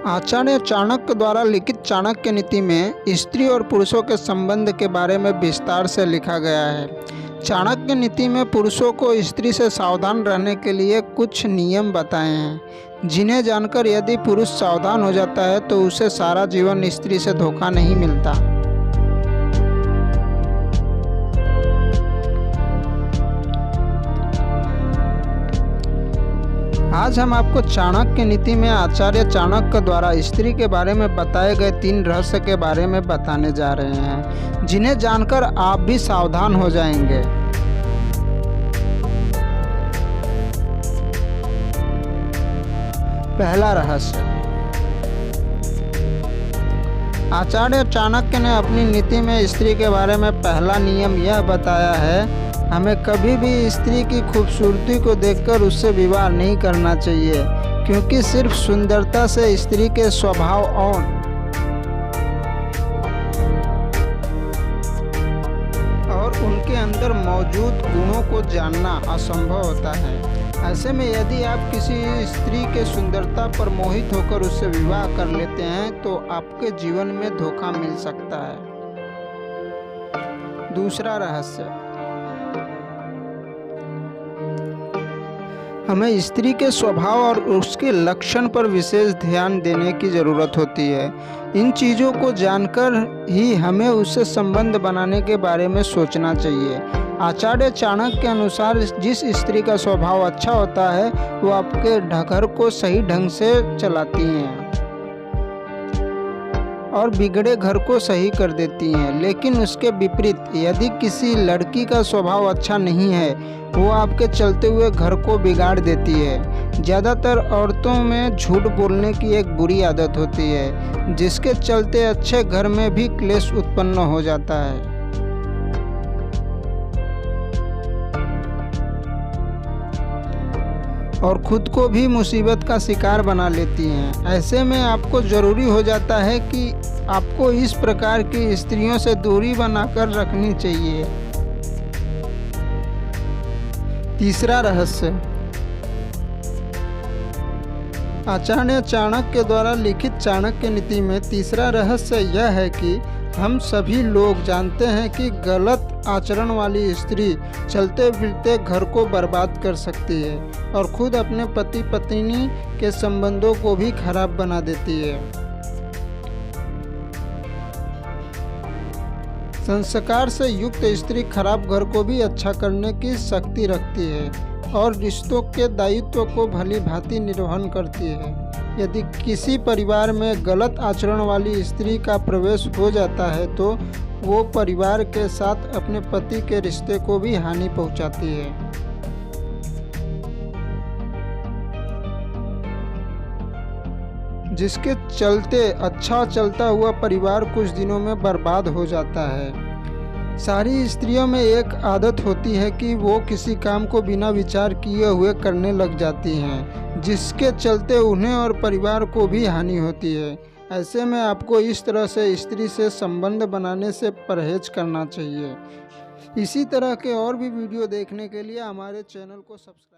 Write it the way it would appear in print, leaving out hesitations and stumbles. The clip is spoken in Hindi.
आचार्य चाणक्य द्वारा लिखित चाणक्य नीति में स्त्री और पुरुषों के संबंध के बारे में विस्तार से लिखा गया है। चाणक्य नीति में पुरुषों को स्त्री से सावधान रहने के लिए कुछ नियम बताए हैं, जिन्हें जानकर यदि पुरुष सावधान हो जाता है तो उसे सारा जीवन स्त्री से धोखा नहीं मिलता। आज हम आपको चाणक्य नीति में आचार्य चाणक्य द्वारा स्त्री के बारे में बताए गए 3 रहस्य के बारे में बताने जा रहे हैं, जिन्हें जानकर आप भी सावधान हो जाएंगे। पहला रहस्य। आचार्य चाणक्य ने अपनी नीति में स्त्री के बारे में पहला नियम यह बताया है, हमें कभी भी स्त्री की खूबसूरती को देखकर उससे विवाह नहीं करना चाहिए, क्योंकि सिर्फ सुंदरता से स्त्री के स्वभाव और उनके अंदर मौजूद गुणों को जानना असंभव होता है। ऐसे में यदि आप किसी स्त्री के सुंदरता पर मोहित होकर उससे विवाह कर लेते हैं तो आपके जीवन में धोखा मिल सकता है। दूसरा रहस्य। हमें स्त्री के स्वभाव और उसके लक्षण पर विशेष ध्यान देने की ज़रूरत होती है। इन चीज़ों को जानकर ही हमें उससे संबंध बनाने के बारे में सोचना चाहिए। आचार्य चाणक्य के अनुसार जिस स्त्री का स्वभाव अच्छा होता है वो आपके घर को सही ढंग से चलाती हैं और बिगड़े घर को सही कर देती हैं, लेकिन उसके विपरीत यदि किसी लड़की का स्वभाव अच्छा नहीं है वो आपके चलते हुए घर को बिगाड़ देती है। ज़्यादातर औरतों में झूठ बोलने की एक बुरी आदत होती है, जिसके चलते अच्छे घर में भी क्लेश उत्पन्न हो जाता है और खुद को भी मुसीबत का शिकार बना लेती हैं। ऐसे में आपको ज़रूरी हो जाता है कि आपको इस प्रकार की स्त्रियों से दूरी बनाकर रखनी चाहिए। तीसरा रहस्य। आचार्य चाणक्य द्वारा लिखित चाणक्य नीति में तीसरा रहस्य यह है कि हम सभी लोग जानते हैं कि गलत आचरण वाली स्त्री चलते फिरते घर को बर्बाद कर सकती है और खुद अपने पति पत्नी के संबंधों को भी खराब बना देती है। संस्कार से युक्त स्त्री खराब घर को भी अच्छा करने की शक्ति रखती है और रिश्तों के दायित्व को भली भांति निर्वहन करती है। यदि किसी परिवार में गलत आचरण वाली स्त्री का प्रवेश हो जाता है तो वो परिवार के साथ अपने पति के रिश्ते को भी हानि पहुंचाती है। जिसके चलते अच्छा चलता हुआ परिवार कुछ दिनों में बर्बाद हो जाता है। सारी स्त्रियों में एक आदत होती है कि वो किसी काम को बिना विचार किए हुए करने लग जाती हैं, जिसके चलते उन्हें और परिवार को भी हानि होती है। ऐसे में आपको इस तरह से स्त्री से संबंध बनाने से परहेज करना चाहिए। इसी तरह के और भी वीडियो देखने के लिए हमारे चैनल को सब्सक्राइब